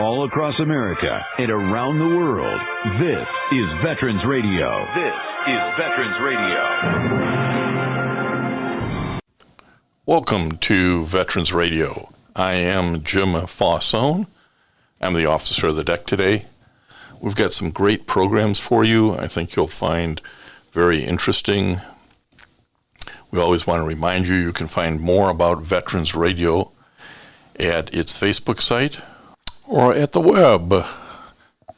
all across America and around the world. This is Veterans Radio. This is Veterans Radio. Welcome to Veterans Radio. I am Jim Fossone. I'm the officer of the deck today. We've got some great programs for you. I think you'll find very interesting. We always want to remind you can find more about Veterans Radio at its Facebook site or at the web.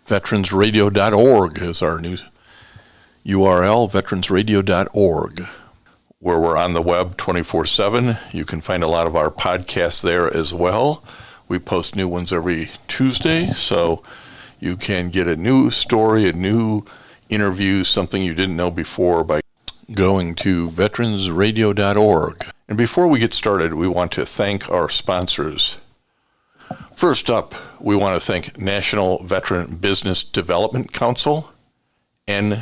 Veteransradio.org is our new URL, veteransradio.org, where we're on the web 24/7. You can find a lot of our podcasts there as well. We post new ones every Tuesday, so you can get a new story, a new interview, something you didn't know before by going to veteransradio.org. And before we get started, we want to thank our sponsors. First up, we want to thank National Veteran Business Development Council, nvbdc.org.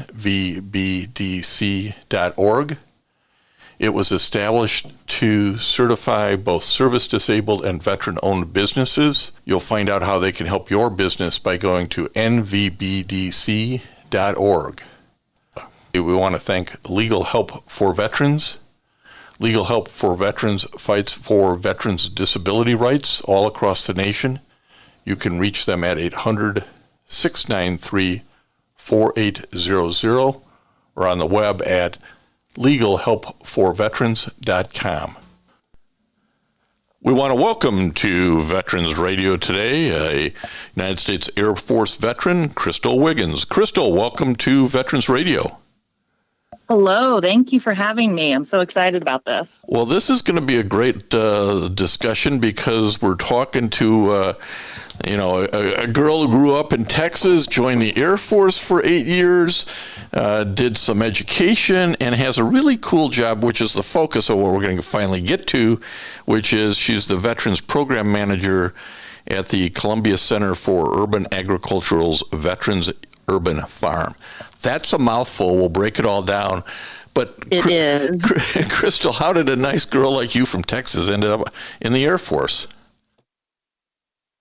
It was established to certify both service-disabled and veteran-owned businesses. You'll find out how they can help your business by going to nvbdc.org. We want to thank Legal Help for Veterans. Legal Help for Veterans fights for veterans' disability rights all across the nation. You can reach them at 800-693-4800 or on the web at legalhelpforveterans.com. We want to welcome to Veterans Radio today a United States Air Force veteran, Crystal Wiggins. Crystal, welcome to Veterans Radio. Hello, thank you for having me. I'm so excited about this. Well, this is going to be a great discussion because we're talking to a girl who grew up in Texas, joined the Air Force for 8 years, did some education, and has a really cool job, which is the focus of what we're going to finally get to, which is she's the Veterans Program Manager at the Columbia Center for Urban Agricultural's Veterans Urban Farm. That's a mouthful. We'll break it all down. But it is. Crystal, how did a nice girl like you from Texas end up in the Air Force?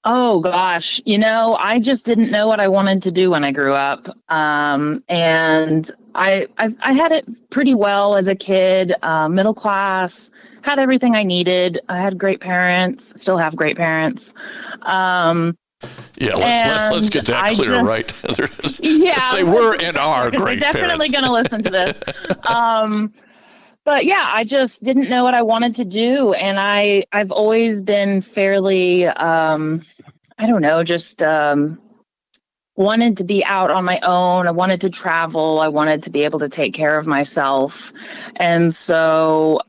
Oh, gosh. I just didn't know what I wanted to do when I grew up. And I had it pretty well as a kid, middle class, had everything I needed. I had great parents, still have great parents. Let's get that clear, right? Yeah. They were and are great parents. They're definitely going to listen to this. But yeah, I just didn't know what I wanted to do. And I've always been fairly, wanted to be out on my own. I wanted to travel. I wanted to be able to take care of myself. And so,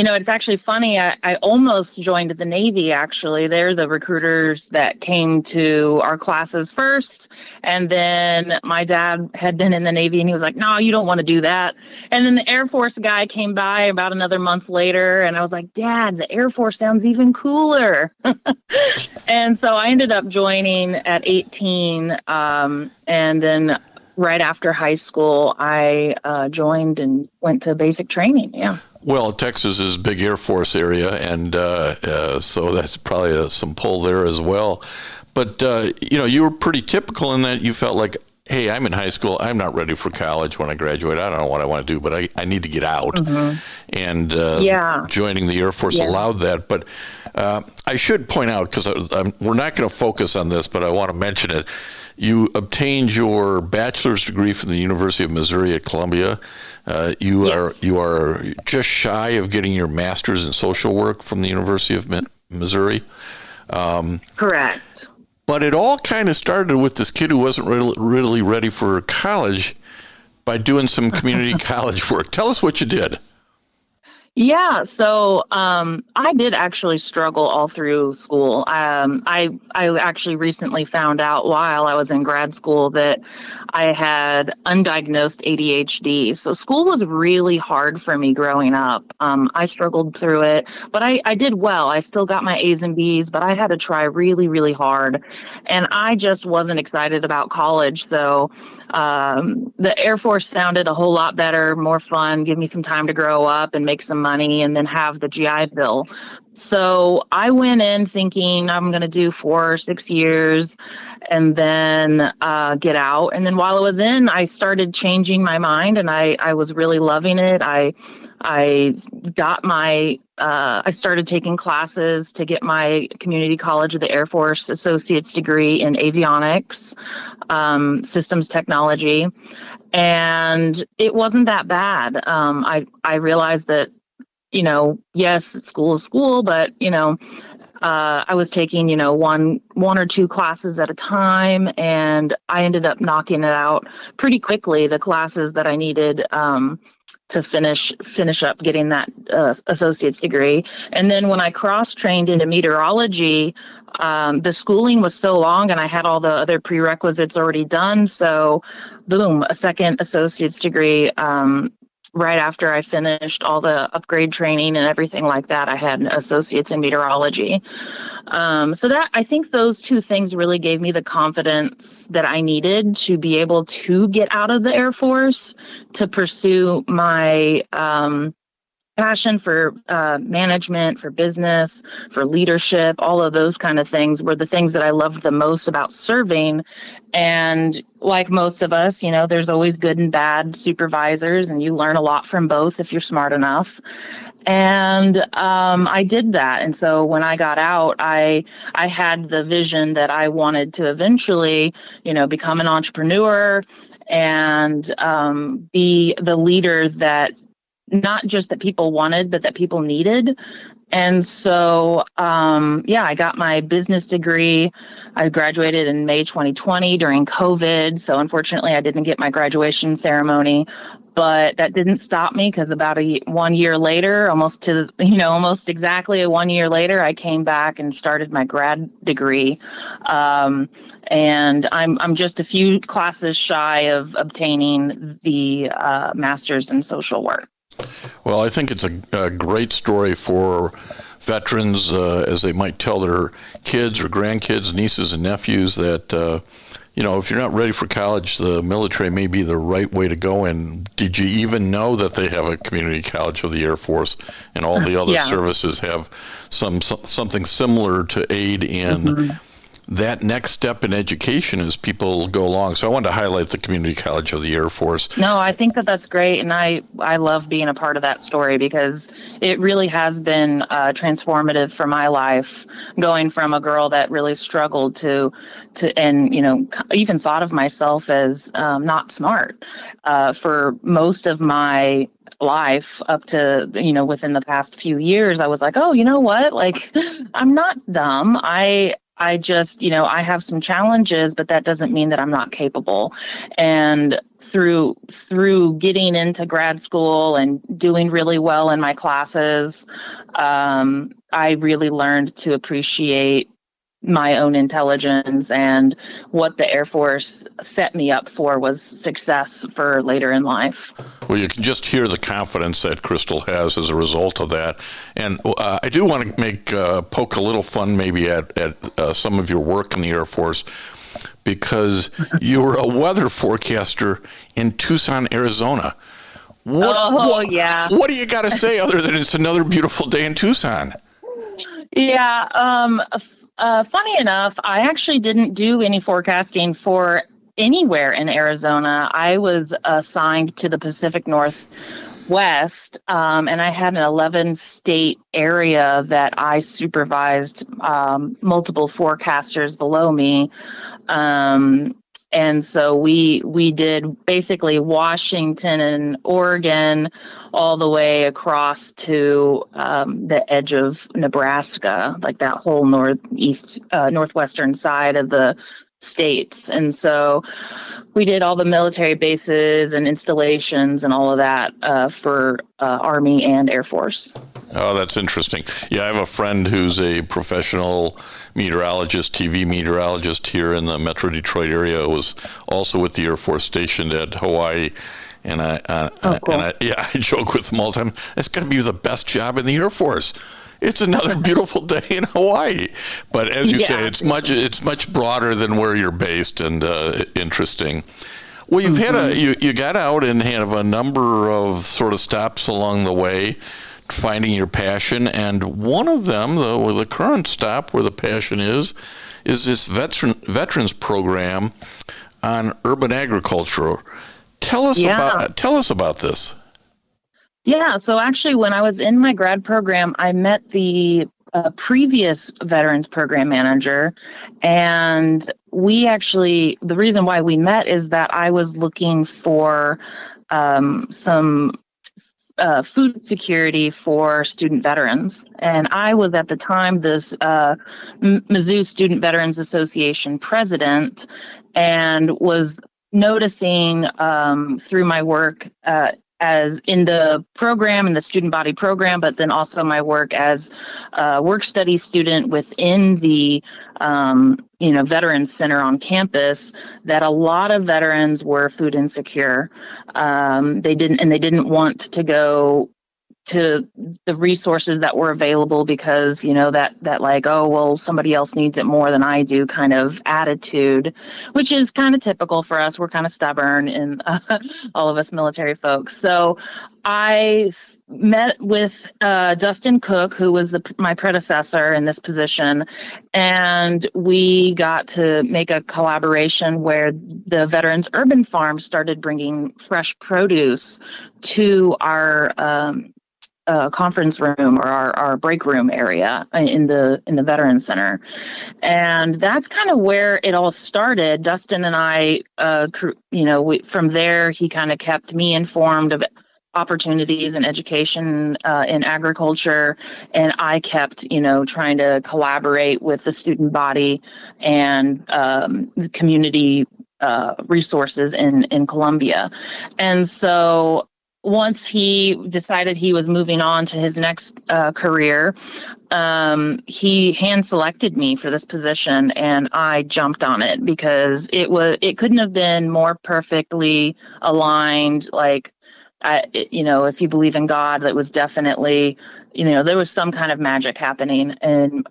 it's actually funny. I almost joined the Navy, actually. They're the recruiters that came to our classes first. And then my dad had been in the Navy and he was like, no, you don't want to do that. And then the Air Force guy came by about another month later. And I was like, Dad, the Air Force sounds even cooler. And so I ended up joining at 18. And then right after high school, I joined and went to basic training. Yeah. Well, Texas is a big Air Force area, and so that's probably some pull there as well. But, you were pretty typical in that you felt like, hey, I'm in high school. I'm not ready for college when I graduate. I don't know what I want to do, but I need to get out. Mm-hmm. And joining the Air Force allowed that. But I should point out, because we're not going to focus on this, but I want to mention it. You obtained your bachelor's degree from the University of Missouri at Columbia. You are just shy of getting your master's in social work from the University of Missouri. Correct. But it all kind of started with this kid who wasn't really ready for college by doing some community college work. Tell us what you did. Yeah, so I did actually struggle all through school. I actually recently found out while I was in grad school that I had undiagnosed ADHD. So school was really hard for me growing up. I struggled through it, but I did well. I still got my A's and B's, but I had to try really, really hard. And I just wasn't excited about college. So the Air Force sounded a whole lot better, more fun, give me some time to grow up and make some money and then have the GI Bill. So I went in thinking I'm going to do 4 or 6 years and then get out. And then while I was in, I started changing my mind, and I was really loving it. I got my, I started taking classes to get my Community College of the Air Force Associate's degree in avionics, systems technology, and it wasn't that bad. I realized that, you know, yes, school is school, but, you know, I was taking, you know, one or two classes at a time, and I ended up knocking it out pretty quickly, the classes that I needed to finish up getting that associate's degree. And then when I cross-trained into meteorology, the schooling was so long and I had all the other prerequisites already done. So boom, a second associate's degree. Right after I finished all the upgrade training and everything like that, I had an associate's in meteorology. So that, I think those two things really gave me the confidence that I needed to be able to get out of the Air Force to pursue my passion for management, for business, for leadership. All of those kind of things were the things that I loved the most about serving. And like most of us, you know, there's always good and bad supervisors, and you learn a lot from both if you're smart enough. And I did that. And so when I got out, I had the vision that I wanted to eventually, you know, become an entrepreneur and be the leader that not just that people wanted, but that people needed. And so, I got my business degree. I graduated in May 2020 during COVID. So unfortunately, I didn't get my graduation ceremony, but that didn't stop me, because about 1 year later, almost exactly 1 year later, I came back and started my grad degree. And I'm just a few classes shy of obtaining the master's in social work. Well, I think it's a great story for veterans as they might tell their kids or grandkids, nieces and nephews that, if you're not ready for college, the military may be the right way to go. And did you even know that they have a community college of the Air Force, and all the other services have something similar to aid in that next step in education as people go along? So I wanted to highlight the Community College of the Air Force. No, I think that's great. And I love being a part of that story, because it really has been transformative for my life, going from a girl that really struggled to and, even thought of myself as not smart for most of my life up to, within the past few years. I was like, oh, you know what? Like, I'm not dumb. I just, I have some challenges, but that doesn't mean that I'm not capable. And through getting into grad school and doing really well in my classes, I really learned to appreciate my own intelligence, and what the Air Force set me up for was success for later in life. Well, you can just hear the confidence that Crystal has as a result of that. And I do want to poke a little fun maybe at some of your work in the Air Force, because you were a weather forecaster in Tucson, Arizona. What do you got to say other than it's another beautiful day in Tucson? Yeah. Funny enough, I actually didn't do any forecasting for anywhere in Arizona. I was assigned to the Pacific Northwest, and I had an 11-state area that I supervised, multiple forecasters below me. And so we did basically Washington and Oregon all the way across to the edge of Nebraska, like that whole northwestern side of the states. And so we did all the military bases and installations and all of that for Army and Air Force. Oh, that's interesting. Yeah, I have a friend who's a professional meteorologist, TV meteorologist here in the Metro Detroit area. Was also with the Air Force stationed at Hawaii. And I joke with him all the time, it's going to be the best job in the Air Force. It's another beautiful day in Hawaii. But as you say, it's much broader than where you're based, and interesting. Well, you've had you got out and have a number of sort of stops along the way, finding your passion, and one of them, the current stop where the passion is this veterans program on urban agriculture. Tell us about this. Yeah, so actually, when I was in my grad program, I met the previous veterans program manager, and the reason why we met is that I was looking for some food security for student veterans. And I was at the time this Mizzou Student Veterans Association president, and was noticing through my work as in the program, in the student body program, but then also my work as a work study student within the Veterans Center on campus, that a lot of veterans were food insecure. They didn't want to go to the resources that were available because, that like, oh, well, somebody else needs it more than I do kind of attitude, which is kind of typical for us. We're kind of stubborn and all of us military folks. So I met with Dustin Cook, who was my predecessor in this position, and we got to make a collaboration where the Veterans Urban Farm started bringing fresh produce to our conference room, or our break room area in the Veterans Center. And that's kind of where it all started. Dustin and I, from there, he kind of kept me informed of opportunities and education in agriculture, and I kept, trying to collaborate with the student body and the community resources in Columbia. And so once he decided he was moving on to his next career, he hand selected me for this position, and I jumped on it because it couldn't have been more perfectly aligned. Like, if you believe in God, that was definitely, there was some kind of magic happening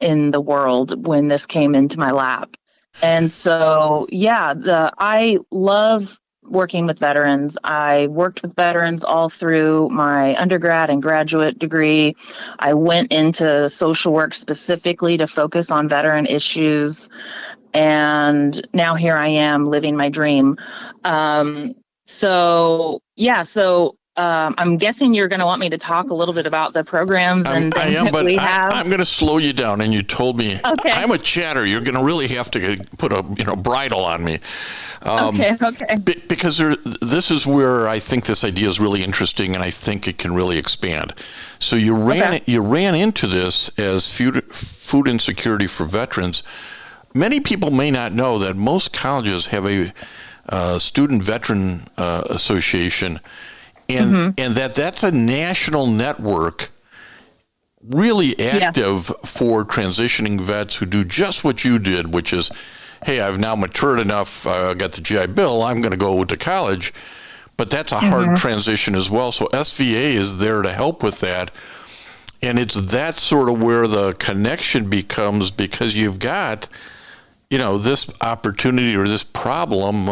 in the world when this came into my lap. And so, I love working with veterans. I worked with veterans all through my undergrad and graduate degree. I went into social work specifically to focus on veteran issues. And now here I am living my dream. I'm guessing you're going to want me to talk a little bit about the programs and things that we have. I'm going to slow you down, and you told me I'm a chatter. You're going to really have to put a bridle on me. Okay. Because this is where I think this idea is really interesting, and I think it can really expand. So you ran into this as food insecurity for veterans. Many people may not know that most colleges have a student veteran association. And that's a national network, really active for transitioning vets who do just what you did, which is, hey, I've now matured enough, I got the GI Bill, I'm going to go to college. But that's a hard transition as well. So SVA is there to help with that. And it's that sort of where the connection becomes, because you've got this opportunity or this problem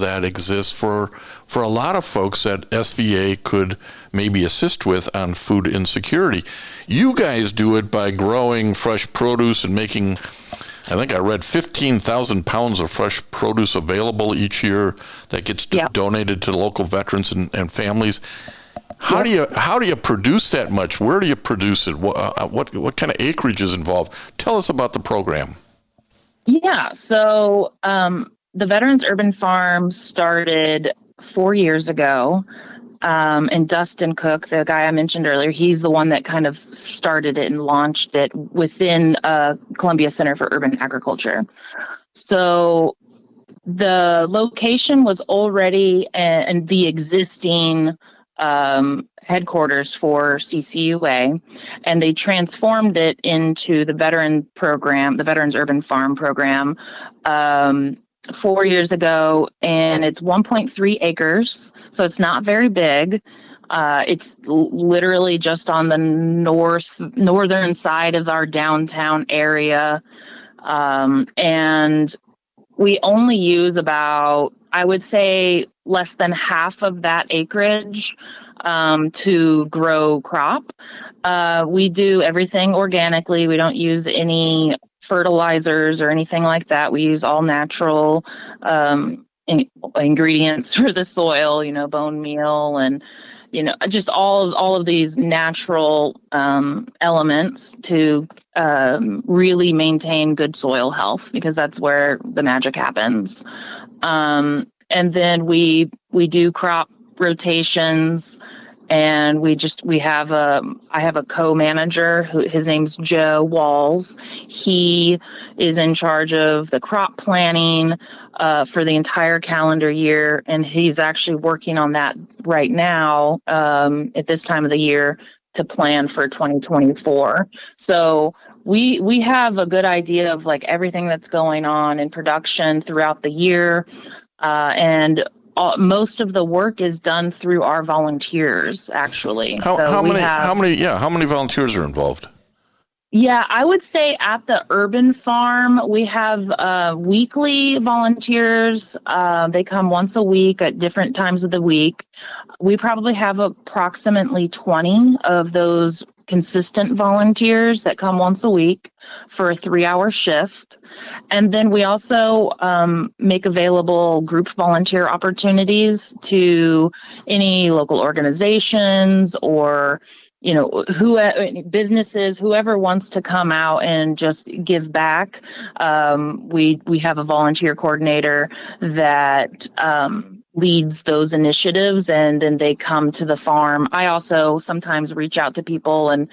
that exists for a lot of folks that SVA could maybe assist with on food insecurity. You guys do it by growing fresh produce and making, I think I read 15,000 pounds of fresh produce available each year that gets donated to local veterans and families. How do you produce that much? Where do you produce it? What kind of acreage is involved? Tell us about the program. Yeah, so the Veterans Urban Farm started 4 years ago, and Dustin Cook, the guy I mentioned earlier, he's the one that kind of started it and launched it within Columbia Center for Urban Agriculture. So the location was already in the existing headquarters for CCUA, and they transformed it into the veteran program, the Veterans Urban Farm program, 4 years ago, and it's 1.3 acres, so it's not very big. It's literally just on the northern side of our downtown area, and we only use about, I would say, less than half of that acreage to grow crop. We do everything organically. We don't use any fertilizers or anything like that. We use all natural ingredients for the soil, bone meal and just all of these natural elements to really maintain good soil health, because that's where the magic happens. And then we do crop rotations, and I have a co-manager his name's Joe Walls. He is in charge of the crop planning for the entire calendar year, and he's actually working on that right now at this time of the year to plan for 2024. So we have a good idea of like everything that's going on in production throughout the year, and most of the work is done through our volunteers, actually. How many volunteers are involved? Yeah, I would say at the urban farm, we have weekly volunteers. They come once a week at different times of the week. We probably have approximately 20 of those consistent volunteers that come once a week for a 3-hour shift. And then we also make available group volunteer opportunities to any local organizations or businesses, whoever wants to come out and just give back. We have a volunteer coordinator that leads those initiatives, and then they come to the farm. I also sometimes reach out to people and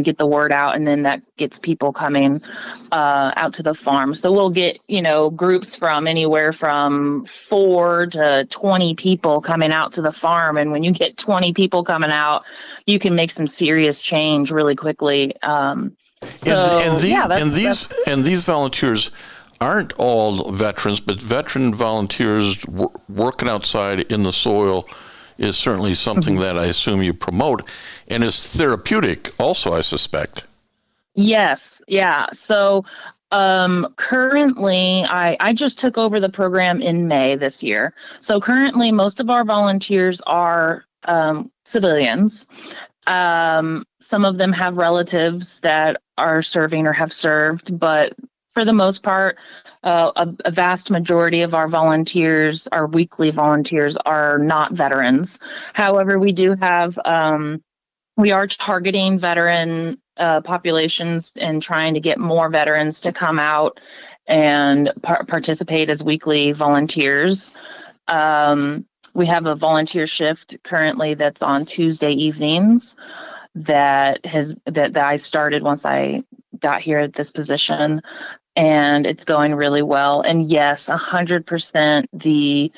get the word out, and then that gets people coming out to the farm. So we'll get, groups from anywhere from 4 to 20 people coming out to the farm. And when you get 20 people coming out, you can make some serious change really quickly. These volunteers aren't all veterans, but veteran volunteers working outside in the soil is certainly something that I assume you promote, and is therapeutic also, I suspect. Yes. Yeah. So currently, I just took over the program in May this year. So currently, most of our volunteers are civilians. Some of them have relatives that are serving or have served, but for the most part, a vast majority of our volunteers, our weekly volunteers, are not veterans. However, we do have, we are targeting veteran populations and trying to get more veterans to come out and participate as weekly volunteers. We have a volunteer shift currently that's on Tuesday evenings that I started once I got here at this position, and it's going really well. And yes, 100%, the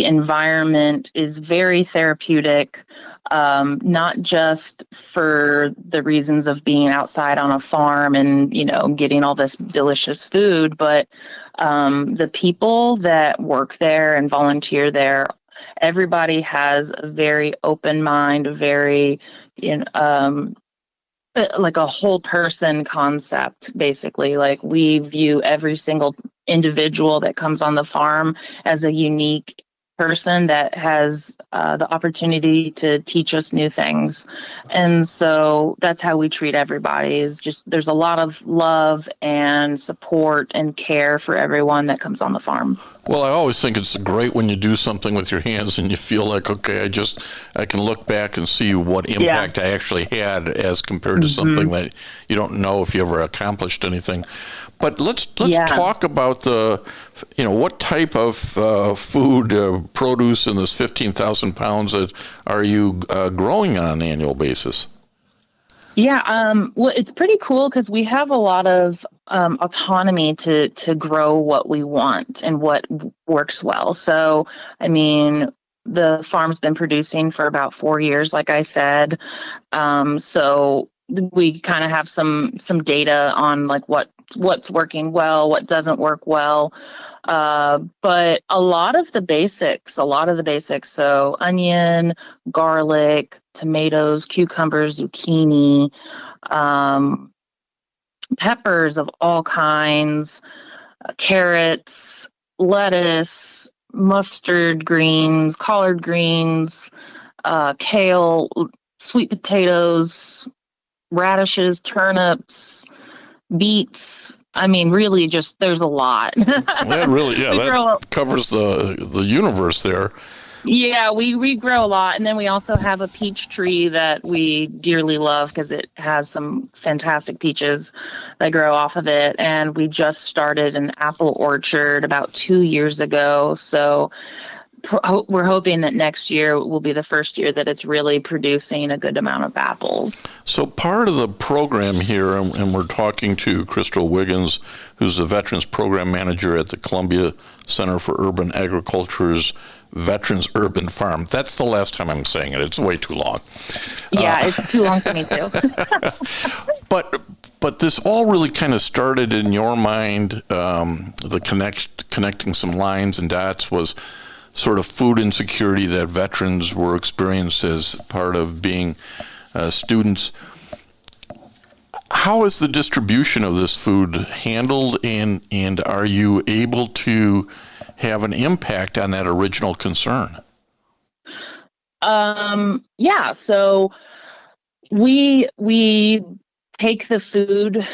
environment is very therapeutic, not just for the reasons of being outside on a farm and, getting all this delicious food, but the people that work there and volunteer there, everybody has a very open mind, very, like a whole person concept, basically. Like, we view every single individual that comes on the farm as a unique person that has the opportunity to teach us new things. And so that's how we treat everybody, is just there's a lot of love and support and care for everyone that comes on the farm. Well, I always think it's great when you do something with your hands and you feel like, okay, I can look back and see what impact I actually had as compared to something that you don't know if you ever accomplished anything. But let's talk about what type of food, produce in this 15,000 pounds that are you growing on an annual basis? Yeah, well, it's pretty cool because we have a lot of autonomy to grow what we want and what works well. So, I mean, the farm's been producing for about 4 years, like I said. So we kind of have some data on like what's working well, what doesn't work well. But a lot of the basics, so onion, garlic, tomatoes, cucumbers, zucchini, peppers of all kinds, carrots, lettuce, mustard greens, collard greens, kale, sweet potatoes, radishes, turnips, beets. I mean, really, just there's a lot. That really, yeah, We grow that covers the universe there. Yeah, we grow a lot, and then we also have a peach tree that we dearly love because it has some fantastic peaches that grow off of it. And we just started an apple orchard about 2 years ago. So we're hoping that next year will be the first year that it's really producing a good amount of apples. So part of the program here, and we're talking to Crystal Wiggins, who's the Veterans Program Manager at the Columbia Center for Urban Agriculture's Veterans Urban Farm. That's the last time I'm saying it. It's way too long. Yeah, it's too long for me too. But this all really kind of started in your mind. Connecting some lines and dots was sort of food insecurity that veterans were experiencing as part of being students. How is the distribution of this food handled, and are you able to have an impact on that original concern? Yeah, so we take the food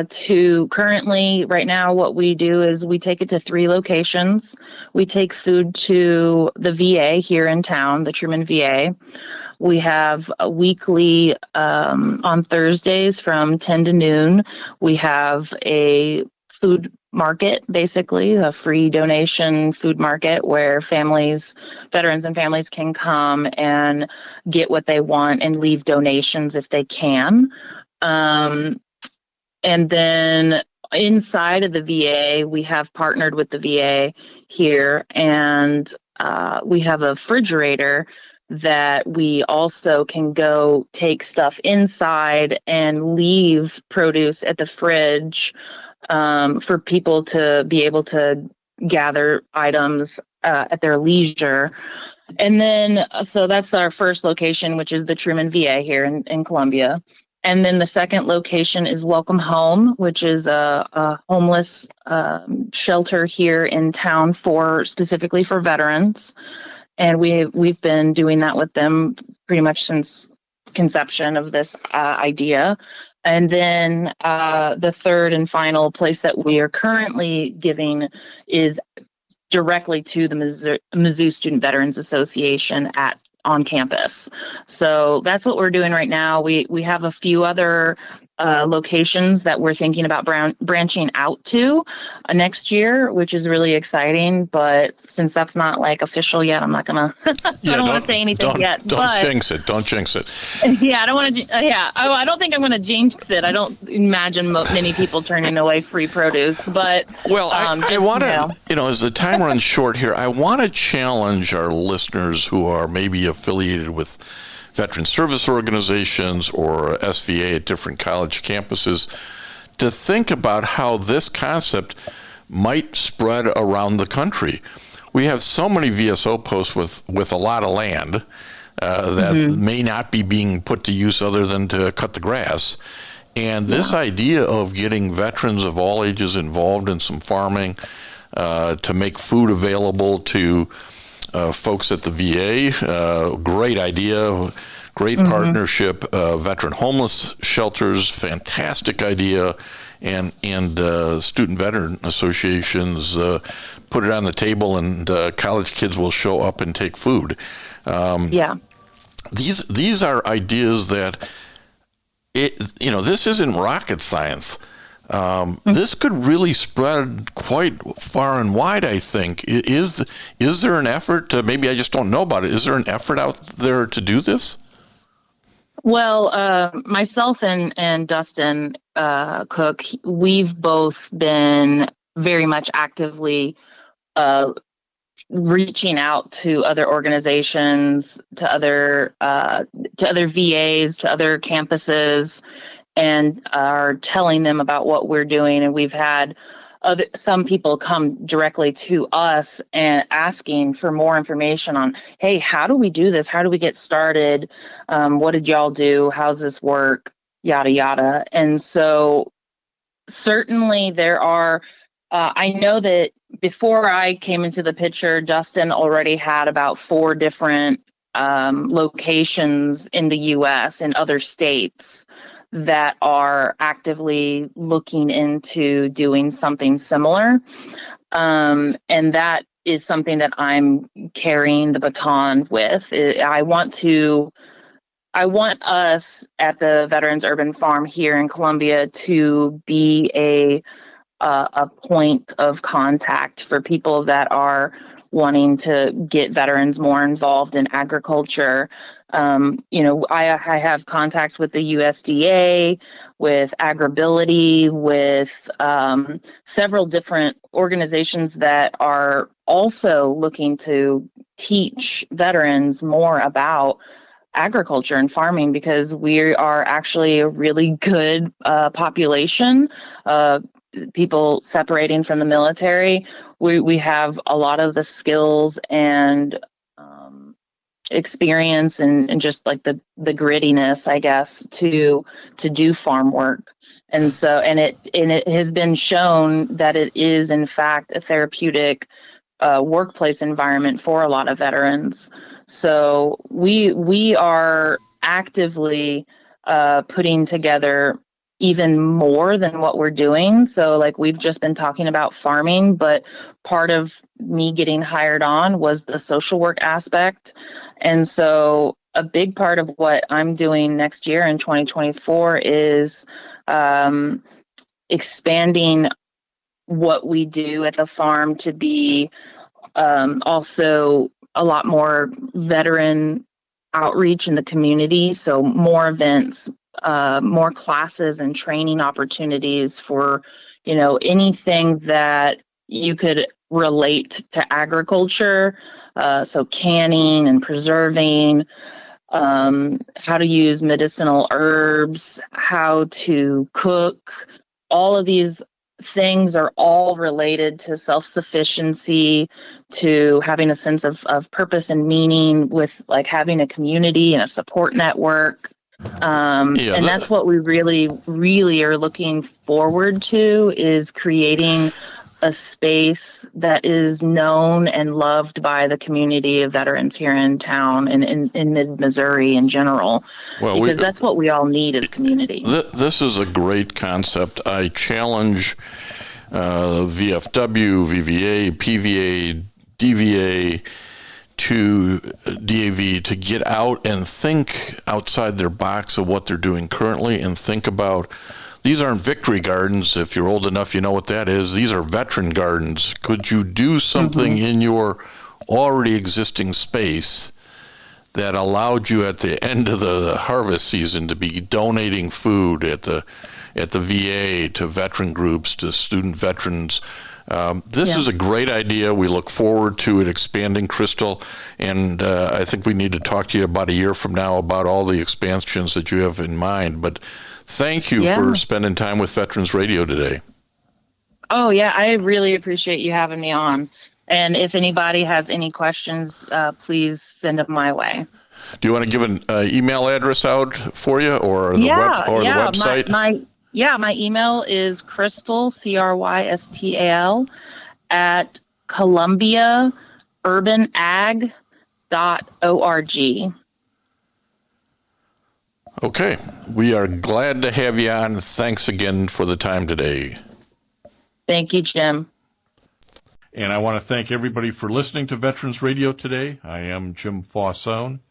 to currently right now what we do is we take it to 3 locations. We take food to the VA here in town, the Truman VA. We have a weekly on Thursdays from 10 to noon. We have a food market, basically a free donation food market where veterans and families can come and get what they want and leave donations if they can. And then inside of the VA, we have partnered with the VA here, and we have a refrigerator that we also can go take stuff inside and leave produce at the fridge for people to be able to gather items at their leisure. And then, so that's our first location, which is the Truman VA here in Columbia. And then the second location is Welcome Home, which is a homeless shelter here in town specifically for veterans. And we've been doing that with them pretty much since conception of this idea. And then the third and final place that we are currently giving is directly to the Mizzou Student Veterans Association on campus. So that's what we're doing right now. We have a few other locations that we're thinking about branching out to next year, which is really exciting. But since that's not like official yet, I'm not gonna. I don't want to say anything yet. Don't jinx it. Don't jinx it. Yeah, I don't want to. Yeah, I don't think I'm going to jinx it. I don't imagine many people turning away free produce. But well, I want to. As the time runs short here, I want to challenge our listeners who are maybe affiliated with veteran service organizations or SVA at different college campuses to think about how this concept might spread around the country. We have so many VSO posts with a lot of land that may not be being put to use other than to cut the grass. And this idea of getting veterans of all ages involved in some farming to make food available to folks at the VA, great idea, great partnership. Veteran homeless shelters, fantastic idea, and student veteran associations put it on the table, and college kids will show up and take food. These are ideas that this isn't rocket science. This could really spread quite far and wide, I think. Is there an effort to, maybe I just don't know about it, is there an effort out there to do this? Well, myself and Dustin Cook, we've both been very much actively reaching out to other organizations, to other VAs, to other campuses, and are telling them about what we're doing. And we've had some people come directly to us and asking for more information on, hey, how do we do this? How do we get started? What did y'all do? How's this work? Yada, yada. And so certainly there are I know that before I came into the picture, Justin already had about 4 different locations in the U.S. and other states that are actively looking into doing something similar. And that is something that I'm carrying the baton with. I want us at the Veterans Urban Farm here in Columbia to be a point of contact for people that are wanting to get veterans more involved in agriculture. I have contacts with the USDA, with Agribility, with several different organizations that are also looking to teach veterans more about agriculture and farming, because we are actually a really good population. People separating from the military, we have a lot of the skills and experience and just like the grittiness, I guess, to do farm work. And so, and it has been shown that it is in fact a therapeutic workplace environment for a lot of veterans. So we are actively putting together even more than what we're doing. So like we've just been talking about farming, but part of me getting hired on was the social work aspect. And so a big part of what I'm doing next year in 2024 is expanding what we do at the farm to be also a lot more veteran outreach in the community. So more events, more classes and training opportunities for, anything that you could relate to agriculture. So canning and preserving, how to use medicinal herbs, how to cook. All of these things are all related to self-sufficiency, to having a sense of purpose and meaning, with like having a community and a support network. And that's what we really, really are looking forward to, is creating a space that is known and loved by the community of veterans here in town and in mid-Missouri in general, because that's what we all need as community. This is a great concept. I challenge VFW, VVA, PVA, DVA, to DAV to get out and think outside their box of what they're doing currently, and think about, these aren't victory gardens. If you're old enough, you know what that is. These are veteran gardens. Could you do something in your already existing space that allowed you at the end of the harvest season to be donating food at the VA to veteran groups, to student veterans? This is a great idea. We look forward to it expanding, Crystal, and I think we need to talk to you about a year from now about all the expansions that you have in mind. But thank you for spending time with Veterans Radio today. Oh, yeah, I really appreciate you having me on. And if anybody has any questions, please send them my way. Do you want to give an email address out for you, or the website? My email is Crystal, CRYSTAL, at columbiaurbanag.org. Okay. We are glad to have you on. Thanks again for the time today. Thank you, Jim. And I want to thank everybody for listening to Veterans Radio today. I am Jim Faussone.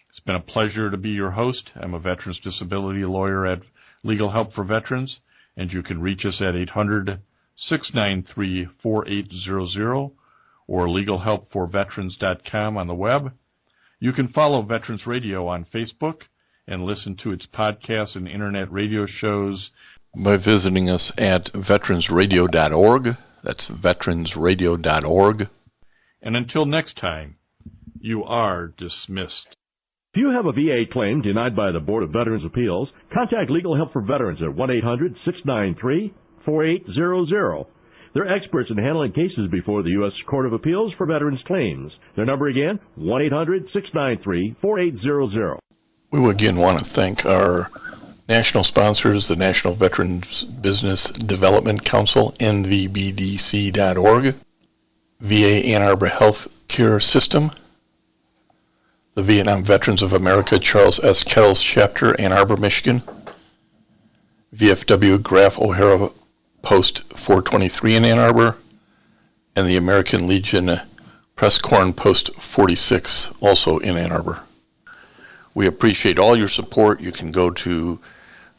It's been a pleasure to be your host. I'm a veterans disability lawyer at Legal Help for Veterans, and you can reach us at 800-693-4800 or legalhelpforveterans.com on the web. You can follow Veterans Radio on Facebook and listen to its podcasts and internet radio shows by visiting us at veteransradio.org. That's veteransradio.org. And until next time, you are dismissed. If you have a VA claim denied by the Board of Veterans' Appeals, contact Legal Help for Veterans at 1-800-693-4800. They're experts in handling cases before the U.S. Court of Appeals for Veterans Claims. Their number again, 1-800-693-4800. We again want to thank our National sponsors, the National Veterans Business Development Council, nvbdc.org, VA Ann Arbor Health Care System, the Vietnam Veterans of America Charles S. Kettles Chapter, Ann Arbor, Michigan, VFW Graf O'Hara Post 423 in Ann Arbor, and the American Legion Press Corn Post 46, also in Ann Arbor. We appreciate all your support. You can go to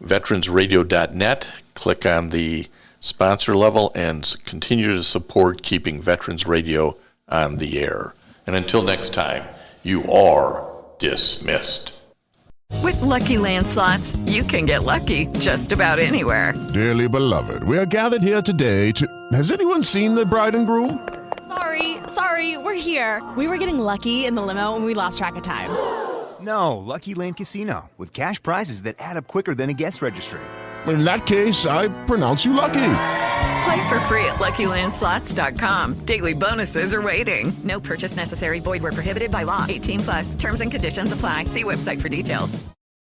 veteransradio.net, click on the sponsor level, and continue to support keeping Veterans Radio on the air. And until next time, you are dismissed. With Lucky Land Slots, you can get lucky just about anywhere. Dearly beloved, we are gathered here today to... Has anyone seen the bride and groom? Sorry, we're here. We were getting lucky in the limo and we lost track of time. No, Lucky Land Casino, with cash prizes that add up quicker than a guest registry. In that case, I pronounce you lucky. Play for free at LuckyLandSlots.com. Daily bonuses are waiting. No purchase necessary. Void where prohibited by law. 18+. Terms and conditions apply. See website for details.